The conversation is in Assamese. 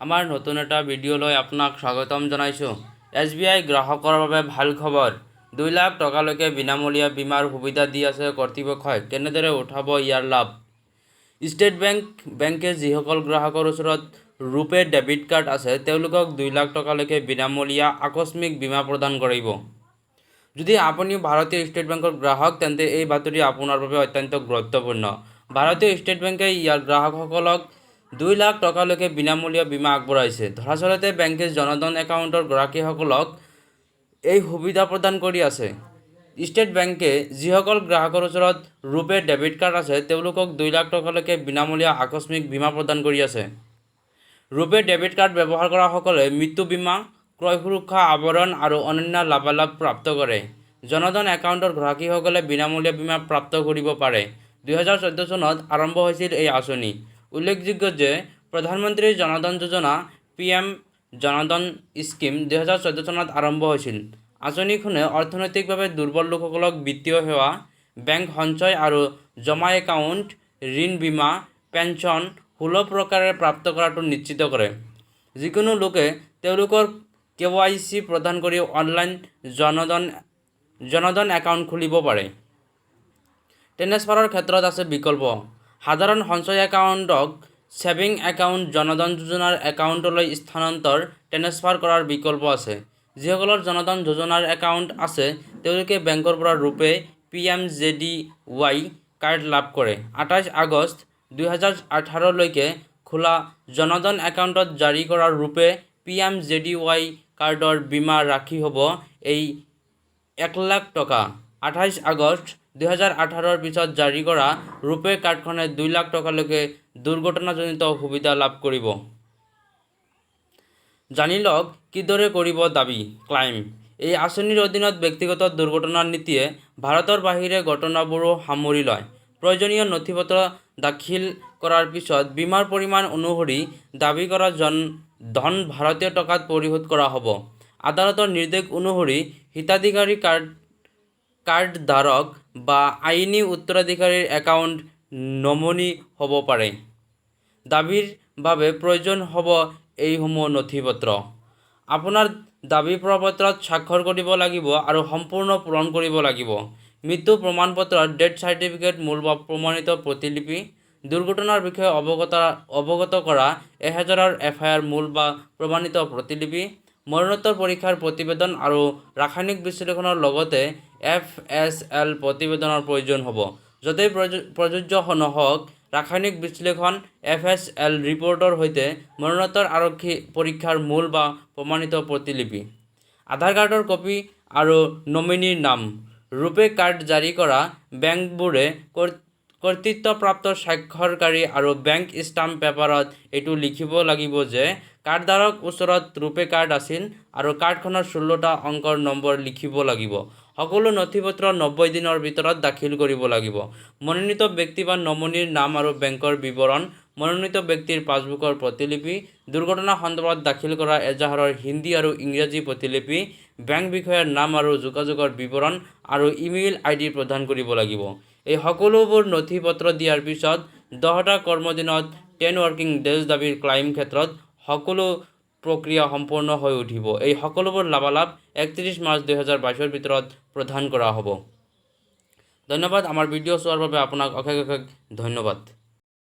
আমাৰ নতুন এটা ভিডিঅ'লৈ আপোনাক স্বাগতম জনাইছোঁ। SBI গ্ৰাহকৰ বাবে ভাল খবৰ। 2 লাখ টকালৈকে বিনামূলীয়া বীমাৰ সুবিধা দি আছে কৰ্তৃপক্ষই। কেনেদৰে উঠাব ইয়াৰ লাভ? ষ্টেট বেংকে যিসকল গ্ৰাহকৰ ওচৰত ৰুপে ডেবিট কাৰ্ড আছে তেওঁলোকক 2 লাখ টকালৈকে বিনামূলীয়া আকস্মিক বীমা প্ৰদান কৰিব। যদি আপুনি ভাৰতীয় ষ্টেট বেংকৰ গ্ৰাহক তেন্তে এই বাতৰি আপোনাৰ বাবে অত্যন্ত গুৰুত্বপূৰ্ণ। ভাৰতীয় ষ্টেট বেংকে ইয়াৰ গ্ৰাহকসকলক 2 লাখ টকালৈকে বিনামূলীয়া বীমা আগবঢ়াইছে। দৰাচলতে বেংকে জনধন একাউণ্টৰ গ্ৰাহকীসকলক এই সুবিধা প্ৰদান কৰি আছে। ষ্টেট বেংকে যিসকল গ্ৰাহকৰ ওচৰত ৰুপে ডেবিট কাৰ্ড আছে তেওঁলোকক 2 লাখ টকালৈকে বিনামূলীয়া আকস্মিক বীমা প্ৰদান কৰি আছে। ৰুপে ডেবিট কাৰ্ড ব্যৱহাৰ কৰাসকলে মৃত্যু বীমা, ক্ৰয় সুৰক্ষা আৱৰণ আৰু অন্যান্য লাভালাভ প্ৰাপ্ত কৰে। জনধন একাউণ্টৰ গ্ৰাহকীসকলে বিনামূলীয়া বীমা প্ৰাপ্ত কৰিব পাৰে। 2014 চনত আৰম্ভ হৈছিল এই আঁচনি। উল্লেখযোগ্য যে প্ৰধানমন্ত্ৰী জনধন যোজনা PM জনধন স্কিম 2014 চনত আৰম্ভ হৈছিল। আঁচনিখনে অৰ্থনৈতিকভাৱে দুৰ্বল লোকসকলক বিত্তীয় সেৱা, বেংক সঞ্চয় আৰু জমা একাউণ্ট, ঋণ, বীমা, পেন্সন সুলভ প্ৰকাৰে প্ৰাপ্ত কৰাটো নিশ্চিত কৰে। যিকোনো লোকে তেওঁলোকৰ KYC প্ৰদান কৰি অনলাইন জনধন একাউণ্ট খুলিব পাৰে। ট্ৰেন্সফাৰৰ ক্ষেত্ৰত আছে বিকল্প। সাধাৰণ সঞ্চয় একাউণ্টক ছেভিং একাউণ্ট জনধন যোজনাৰ একাউণ্টলৈ স্থানান্তৰ ট্ৰেন্সফাৰ কৰাৰ বিকল্প আছে। যিসকলৰ জনধন যোজনাৰ একাউণ্ট আছে তেওঁলোকে বেংকৰ পৰা ৰুপে PMJDY কাৰ্ড লাভ কৰে। 28 আগষ্ট 2018 লৈকে খোলা জনধন একাউণ্টত জাৰি কৰা ৰুপে PMJDY কাৰ্ডৰ বীমা ৰাশি হ'ব 1 লাখ টকা। 28 আগষ্ট 2018 ৰ পিছত জাৰি কৰা ৰুপে কাৰ্ডখনে 2 লাখ টকালৈকে দুৰ্ঘটনাজনিত সুবিধা লাভ কৰিব। জানি লওক কিদৰে কৰিব দাবী ক্লাইম। এই আঁচনিৰ অধীনত ব্যক্তিগত দুৰ্ঘটনা নীতিয়ে ভাৰতৰ বাহিৰে ঘটনাবোৰো সামৰি লয়। প্ৰয়োজনীয় নথিপত্ৰ দাখিল কৰাৰ পিছত বীমাৰ পৰিমাণ অনুসৰি দাবী কৰা ধন ভাৰতীয় টকাত পৰিশোধ কৰা হ'ব। আদালতৰ নিৰ্দেশ অনুসৰি হিতাধিকাৰী কাৰ্ডধাৰক বা আইনী উত্তৰাধিকাৰীৰ একাউণ্ট নমনি হ'ব পাৰে। দাবীৰ বাবে প্ৰয়োজন হ'ব এইসমূহ নথিপত্ৰ। আপোনাৰ দাবী প্ৰপত্ৰত স্বাক্ষৰ কৰিব লাগিব আৰু সম্পূৰ্ণ পূৰণ কৰিব লাগিব। মৃত্যু প্ৰমাণপত্ৰৰ ডেথ চাৰ্টিফিকেট মূল বা প্ৰমাণিত প্ৰতিলিপি, দুৰ্ঘটনাৰ বিষয়ে অৱগত কৰা 1000ৰ FIR মূল বা প্ৰমাণিত প্ৰতিলিপি, মৰণোত্তৰ পৰীক্ষাৰ প্ৰতিবেদন আৰু ৰাসায়নিক বিশ্লেষণৰ লগতে FSL প্ৰতিবেদনৰ প্ৰয়োজন হ'ব। য'তেই প্ৰযোজ্য নহওক, ৰাসায়নিক বিশ্লেষণ FSL ৰিপৰ্টৰ সৈতে মৰণোত্তৰ আৰক্ষী পৰীক্ষাৰ মূল বা প্ৰমাণিত প্ৰতিলিপি, আধাৰ কাৰ্ডৰ কপি আৰু নমিনীৰ নাম। ৰুপে কাৰ্ড জাৰি কৰা বেংকবোৰে কৰ্তৃত্বপ্ৰাপ্ত স্বাক্ষৰকাৰী আৰু বেংক ষ্টাম্প পেপাৰত এইটো লিখিব লাগিব যে কাৰ্ডধাৰকৰ ওচৰত ৰুপে কাৰ্ড আছিল আৰু কাৰ্ডখনৰ 16টা অংকৰ নম্বৰ লিখিব লাগিব। সকলো নথিপত্ৰ 90 দিনৰ ভিতৰত দাখিল কৰিব লাগিব। মনোনীত ব্যক্তি বা নমনিৰ নাম আৰু বেংকৰ বিৱৰণ, মনোনীত ব্যক্তিৰ পাছবুকৰ প্ৰতিলিপি, দুৰ্ঘটনা সন্দৰ্ভত দাখিল কৰা এজাহাৰৰ হিন্দী আৰু ইংৰাজী প্ৰতিলিপি, বেংক বিষয়াৰ নাম আৰু যোগাযোগৰ বিৱৰণ আৰু ইমেইল ID প্ৰদান কৰিব লাগিব। এই সকলোবোৰ নথিপত্ৰ দিয়াৰ পিছত 10টা কৰ্মদিনত 10 ৱৰ্কিং ডেজ দাবীৰ ক্লাইম ক্ষেত্ৰত সকলো প্ৰক্ৰিয়া সম্পূৰ্ণ হৈ উঠিব। এই সকলোবোৰ লাভালাভ 31 মাৰ্চ 2022 ৰ ভিতৰত প্ৰদান কৰা হ'ব। ধন্যবাদ। আমাৰ ভিডিঅ' চোৱাৰ বাবে আপোনাক অশেষ ধন্যবাদ।